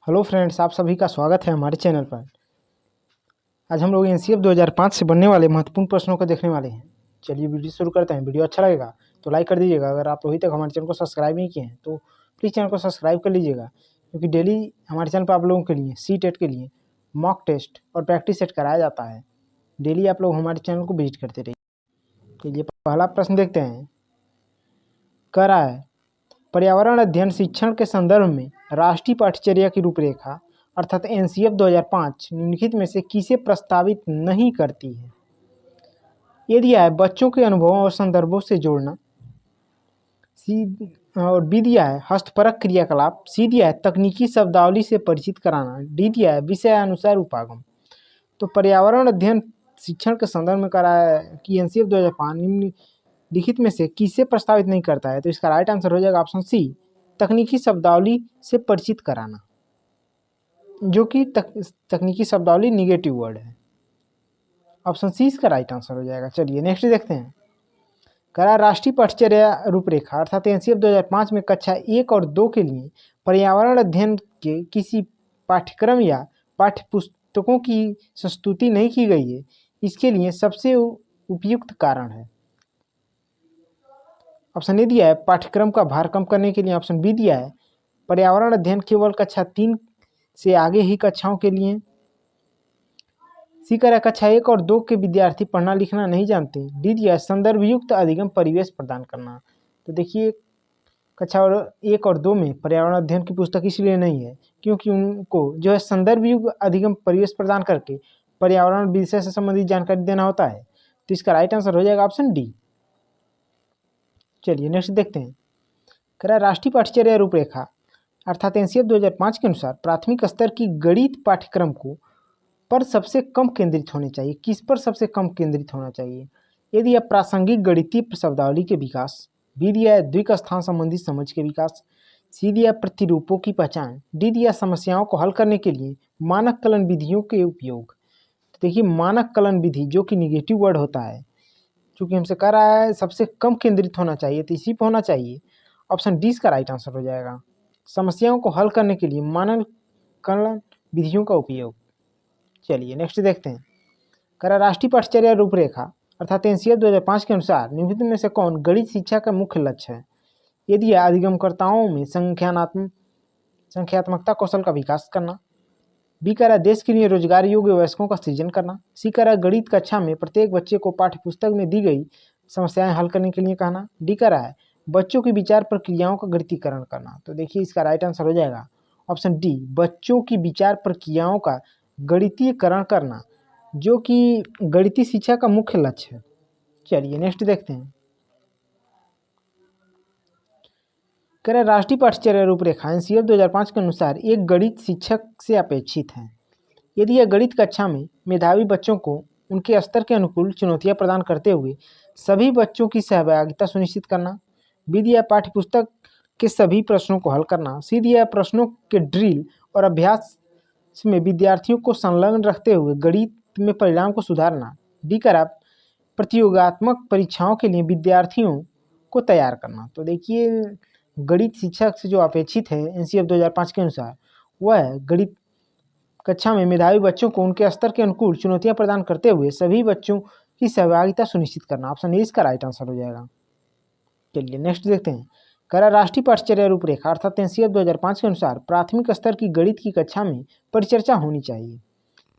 Hello friends, आप सभी का स्वागत है हमारे चैनल पर। आज हम लोग एनसीएफ 2005 से बनने वाले महत्वपूर्ण प्रश्नों को देखने वाले हैं। चलिए वीडियो शुरू करते हैं। वीडियो अच्छा लगेगा तो लाइक कर दीजिएगा। अगर आप अभी तक हमारे चैनल को सब्सक्राइब नहीं किए हैं तो प्लीज़ चैनल को सब्सक्राइब कर लीजिएगा, क्योंकि डेली हमारे चैनल पर आप लोगों के लिए सी-टेट के लिए मॉक टेस्ट और प्रैक्टिस सेट कराया जाता है। डेली आप लोग हमारे चैनल को विजिट करते रहिए। चलिए पहला प्रश्न देखते हैं। कह रहा है, पर्यावरण अध्ययन शिक्षण के संदर्भ में राष्ट्रीय पाठ्यचर्या की रूपरेखा अर्थात एनसीएफ 2005 निम्नलिखित में से किसे प्रस्तावित नहीं करती है? ये दिया है बच्चों के अनुभवों और संदर्भों से जोड़ना, सी और बी दिया है हस्तपरक क्रियाकलाप, सी दिया है तकनीकी शब्दावली से परिचित कराना, डी दिया है विषयानुसार उपागम। तो पर्यावरण अध्ययन शिक्षण के संदर्भ में करा है कि एनसीएफ 2005 निम्नलिखित में से किसे प्रस्तावित नहीं करता है, तो इसका राइट आंसर हो जाएगा ऑप्शन सी, तकनीकी शब्दावली से परिचित कराना, जो कि तकनीकी शब्दावली निगेटिव वर्ड है। ऑप्शन सी इसका राइट आंसर हो जाएगा। चलिए नेक्स्ट देखते हैं। करा राष्ट्रीय पाठ्यचर्या रूपरेखा अर्थात एनसीएफ 2005 में कक्षा 1 और 2 के लिए पर्यावरण अध्ययन के किसी पाठ्यक्रम या पाठ्य पुस्तकों की संस्तुति नहीं की गई है, इसके लिए सबसे उपयुक्त कारण है। ऑप्शन ए दिया है पाठ्यक्रम का भार कम करने के लिए, ऑप्शन बी दिया है पर्यावरण अध्ययन केवल कक्षा 3 से आगे ही कक्षाओं के लिए, सी कह रहा है कक्षा 1 और 2 के विद्यार्थी पढ़ना लिखना नहीं जानते, डी दिया है संदर्भ युक्त अधिगम परिवेश प्रदान करना। तो देखिए कक्षा 1 और 2 में पर्यावरण अध्ययन की पुस्तक इसलिए नहीं है क्योंकि उनको जो है संदर्भ युक्त अधिगम परिवेश प्रदान करके पर्यावरण विषय से संबंधित जानकारी देना होता है। तो इसका राइट आंसर हो जाएगा ऑप्शन डी। चलिए नेक्स्ट देखते हैं। कह रहा है राष्ट्रीय पाठ्यचर्या रूपरेखा अर्थात एनसीएफ 2005 के अनुसार प्राथमिक स्तर की गणित पाठ्यक्रम को पर सबसे कम केंद्रित होने चाहिए। किस पर सबसे कम केंद्रित होना चाहिए? यदि यह प्रासंगिक गणितीय शब्दावली के विकास, बी दिया है द्विक स्थान संबंधी समझ के विकास, सी दिया प्रतिरूपों की पहचान, डी दिया समस्याओं को हल करने के लिए मानक कलन विधियों के उपयोग। तो देखिए मानक कलन विधि जो कि निगेटिव वर्ड होता है, चूंकि हमसे कह रहा है सबसे कम केंद्रित होना चाहिए तो इसी पर होना चाहिए। ऑप्शन डी इसका राइट आंसर हो जाएगा, समस्याओं को हल करने के लिए मानक कलन विधियों का उपयोग। चलिए नेक्स्ट देखते हैं। करा राष्ट्रीय पाठ्यचर्या रूपरेखा अर्थात एनसीएफ 2005 के अनुसार निम्नलिखित में से कौन गणित शिक्षा का मुख्य लक्ष्य है? यदि अधिगमकर्ताओं में संख्यात्मकता कौशल का विकास करना, बी करा देश के लिए रोजगार योग्य वयस्कों का सृजन करना, सी करा गणित कक्षा में प्रत्येक बच्चे को पाठ्य पुस्तक में दी गई समस्याएं हल करने के लिए कहना, डी करा है बच्चों की विचार प्रक्रियाओं का गणितीकरण करना। तो देखिए इसका राइट आंसर हो जाएगा ऑप्शन डी, बच्चों की विचार प्रक्रियाओं का गणितीकरण करना, जो कि गणितीय शिक्षा का मुख्य लक्ष्य है। चलिए नेक्स्ट देखते हैं। कह रहे राष्ट्रीय पाठ्यचर्या रूपरेखा एनसीएफ 2005 के अनुसार एक गणित शिक्षक से अपेक्षित है यदि यह गणित कक्षा में मेधावी बच्चों को उनके स्तर के अनुकूल चुनौतियां प्रदान करते हुए सभी बच्चों की सहभागिता सुनिश्चित करना, बी दिया पाठ्य पुस्तक के सभी प्रश्नों को हल करना, सी दिया प्रश्नों के ड्रिल और अभ्यास में विद्यार्थियों को संलग्न रखते हुए गणित में परिणाम को सुधारना, डी करा प्रतियोगात्मक परीक्षाओं के लिए विद्यार्थियों को तैयार करना। तो देखिए गणित शिक्षक से जो अपेक्षित है एनसीएफ 2005 के अनुसार वह है गणित कक्षा में मेधावी बच्चों को उनके स्तर के अनुकूल चुनौतियां प्रदान करते हुए सभी बच्चों की सहभागिता सुनिश्चित करना। ऑप्शन ए इसका राइट आंसर हो जाएगा। चलिए नेक्स्ट देखते हैं। करा राष्ट्रीय पाठ्यचर्या रूपरेखा अर्थात एनसीएफ 2005 के अनुसार प्राथमिक स्तर की गणित की कक्षा में परिचर्चा होनी चाहिए।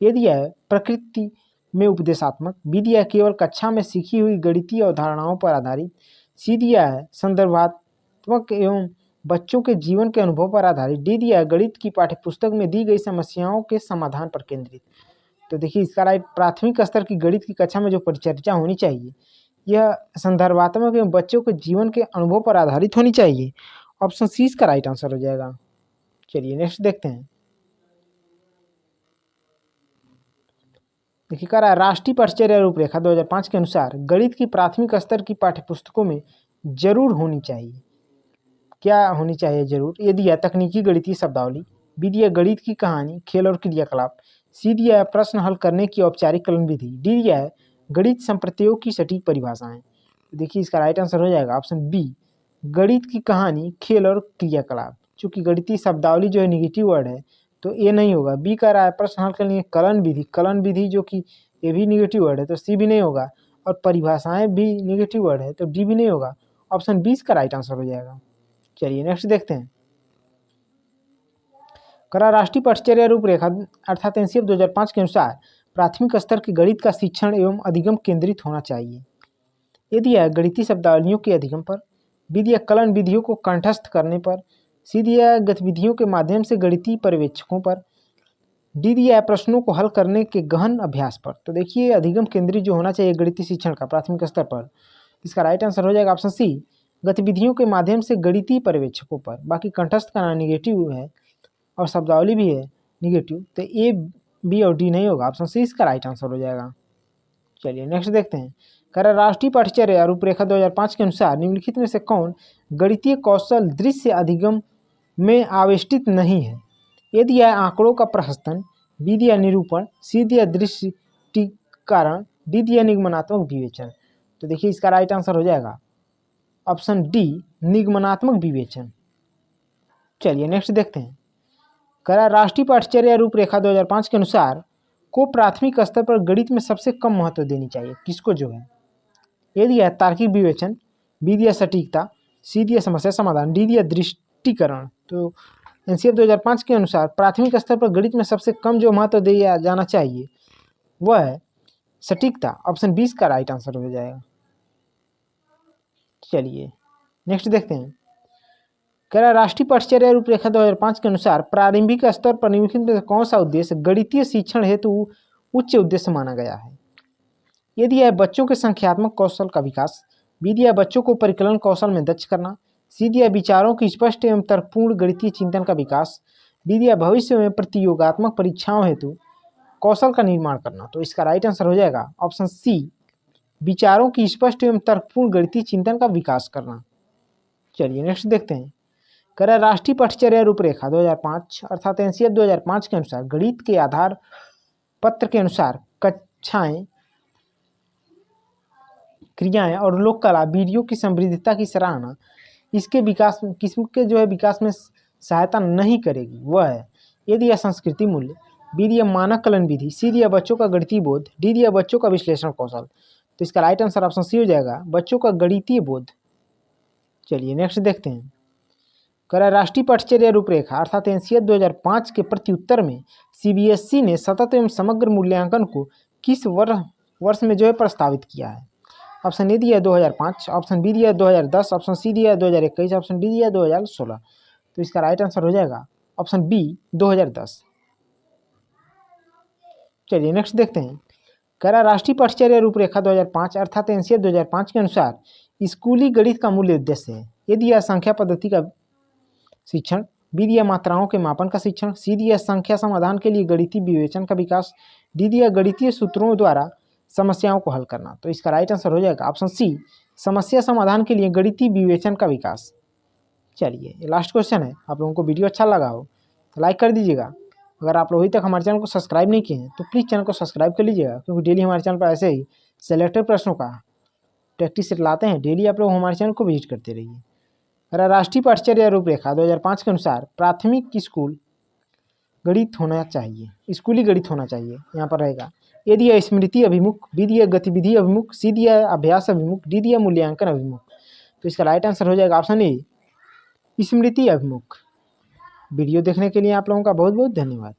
यदि यह प्रकृति में उपदेशात्मक, बी दिया है केवल कक्षा में सीखी हुई गणितीय अवधारणाओं पर आधारित, सी दिया है संदर्भात्मक एवं बच्चों के जीवन के अनुभव पर आधारित, डी दिया है गणित की पाठ्यपुस्तक में दी गई समस्याओं के समाधान पर केंद्रित। तो देखिए इसका राइट प्राथमिक स्तर की गणित की कक्षा में जो परिचर्चा होनी चाहिए यह संदर्भात्मक एवं बच्चों के जीवन के अनुभव पर आधारित होनी चाहिए। ऑप्शन सी इसका राइट आंसर हो जाएगा। चलिए नेक्स्ट देखते हैं। देखिए कह रहा है राष्ट्रीय पाठ्यचर्या रूपरेखा 2005 के अनुसार गणित की प्राथमिक स्तर की पाठ्यपुस्तकों में जरूर होनी चाहिए। क्या होनी चाहिए जरूर? ये दिया तकनीकी गणितीय शब्दावली, बी दिया गणित की कहानी खेल और क्रियाकलाप, सी दिया प्रश्न हल करने की औपचारिक कलन विधि, डी दिया है गणित संप्रत्ययों की सटीक परिभाषाएं। देखिए इसका राइट आंसर हो जाएगा ऑप्शन बी, गणित की कहानी खेल और क्रियाकलाप। चूंकि गणितीय शब्दावली जो है निगेटिव वर्ड है तो ये नहीं होगा। बी कह रहा है प्रश्न हल करने कलन विधि, कलन विधि जो कि ये भी निगेटिव वर्ड है तो सी भी नहीं होगा, और परिभाषाएं भी निगेटिव वर्ड है तो डी भी नहीं होगा। ऑप्शन 20 का राइट आंसर हो जाएगा। चलिए नेक्स्ट देखते हैं। करा राष्ट्रीय पठचर्या रूपरेखा अर्थात एनसीएफ 2005 के अनुसार प्राथमिक स्तर के गणित का शिक्षण एवं अधिगम केंद्रित होना चाहिए। यदि यह गणितीय शब्दावलियों के अधिगम पर, विधि या कलन विधियों को कंठस्थ करने पर, सीधी या गतिविधियों के माध्यम से गणितीय पर्यवेक्षकों पर, डी दिया प्रश्नों को हल करने के गहन अभ्यास पर। तो देखिए अधिगम केंद्रित जो होना चाहिए गणितीय शिक्षण का प्राथमिक स्तर पर, इसका राइट आंसर हो जाएगा ऑप्शन सी, गतिविधियों के माध्यम से गणितीय पर्यवेक्षकों पर। बाकी कंठस्थ का निगेटिव है और शब्दावली भी है निगेटिव, तो ए बी और डी नहीं होगा, ऑप्शन सी इसका राइट आंसर हो जाएगा। चलिए नेक्स्ट देखते हैं। कह रहा राष्ट्रीय पठचर्या रूपरेखा 2005 के अनुसार निम्नलिखित में से कौन गणितीय कौशल दृश्य अधिगम में आवेष्टित नहीं है। यदि यह आंकड़ों का प्रहसन, बी दिया निरूपण, सी दिया दृष्टिकरण, डी दिया निगमनात्मक विवेचन। तो देखिए इसका राइट आंसर हो जाएगा ऑप्शन डी निगमनात्मक विवेचन। चलिए नेक्स्ट देखते हैं। करा राष्ट्रीय पठचर्या रूपरेखा 2005 के अनुसार को प्राथमिक स्तर पर गणित में सबसे कम महत्व देनी चाहिए, किसको जो है। यदि यह तार्किक विवेचन, बी दिया सटीकता, सी दिया समस्या समाधान, डी दिया दृष्टिकरण। तो एनसीएफ 2005 के अनुसार प्राथमिक स्तर पर गणित में सबसे कम जो महत्व दिया जाना चाहिए वह है सटीकता, ऑप्शन 20 का राइट आंसर हो जाएगा। चलिए नेक्स्ट देखते हैं। कह रहा राष्ट्रीय पठचर्या रूपरेखा 2005 के अनुसार प्रारंभिक स्तर पर निम्नलिखित में कौन सा उद्देश्य गणितीय शिक्षण हेतु उच्च उद्देश्य माना गया है। यदि यह बच्चों के संख्यात्मक कौशल का विकास, बी दिया बच्चों को परिकलन कौशल में दक्ष करना, सी दिया विचारों की स्पष्ट एवं तर्कपूर्ण गणितीय चिंतन का विकास, डी दिया भविष्य में प्रतियोगात्मक परीक्षाओं हेतु कौशल का निर्माण करना। तो इसका राइट आंसर हो जाएगा ऑप्शन सी विचारों की स्पष्ट एवं तर्कपूर्ण गणितीय चिंतन का विकास करना। चलिए नेक्स्ट देखते हैं। कह रहा राष्ट्रीय पठचर्या रूपरेखा 2005 अर्थात एनसीएफ 2005 के अनुसार गणित के आधार पत्र के अनुसार कक्षाएं, क्रियाएं और लोक कला वीडियो की समृद्धता की सराहना इसके विकास किसके जो है विकास में सहायता नहीं करेगी। वह है यदि यह संस्कृति मूल्य, बी दिया मानक कलन विधि, सी दिया बच्चों का गणितीय बोध, डी दिया बच्चों का विश्लेषण कौशल। तो इसका राइट आंसर ऑप्शन सी हो जाएगा बच्चों का गणितीय बोध। चलिए नेक्स्ट देखते हैं। कह रहा राष्ट्रीय पठचर्या रूपरेखा अर्थात एनसीएफ 2005 के प्रत्युत्तर में सीबीएसई ने सतत एवं समग्र मूल्यांकन को किस वर्ष में जो है प्रस्तावित किया है। ऑप्शन ए दिया 2005, ऑप्शन बी दिया 2010, ऑप्शन सी दिया 2021, ऑप्शन डी दिया 2016। तो इसका राइट आंसर हो जाएगा ऑप्शन बी 2010। चलिए नेक्स्ट देखते हैं। कह रहा राष्ट्रीय पठचर्या रूपरेखा 2005 अर्थात एनसीएफ 2005 के अनुसार स्कूली गणित का मूल्य उद्देश्य है। यदि यह संख्या पद्धति का शिक्षण, बी दिया मात्राओं के मापन का शिक्षण, सी दिया संख्या समाधान के लिए गणितीय विवेचन का विकास, डी दिया गणितीय सूत्रों द्वारा समस्याओं को हल करना। तो इसका राइट आंसर हो जाएगा ऑप्शन सी समस्या समाधान के लिए गणितीय विवेचन का विकास। चलिए ये लास्ट क्वेश्चन है। आप लोगों को वीडियो अच्छा लगा हो तो लाइक कर दीजिएगा। अगर आप लोग अभी तक हमारे चैनल को सब्सक्राइब नहीं किए हैं तो प्लीज़ चैनल को सब्सक्राइब कर लीजिएगा, क्योंकि डेली हमारे चैनल पर ऐसे ही सेलेक्टेड प्रश्नों का प्रैक्टिस सेट लाते हैं। डेली आप लोग हमारे चैनल को विजिट करते रहिए। राष्ट्रीय पठचर्या रूपरेखा 2005 के अनुसार प्राथमिक स्कूल गणित होना चाहिए, स्कूली गणित होना चाहिए यहाँ पर रहेगा। यदि यह स्मृति अभिमुख, बी दिया गतिविधि अभिमुख, सी दिया अभ्यास अभिमुख, डी दिया मूल्यांकन अभिमुख। तो इसका राइट आंसर हो जाएगा ऑप्शन ए स्मृति अभिमुख। वीडियो देखने के लिए आप लोगों का बहुत बहुत धन्यवाद।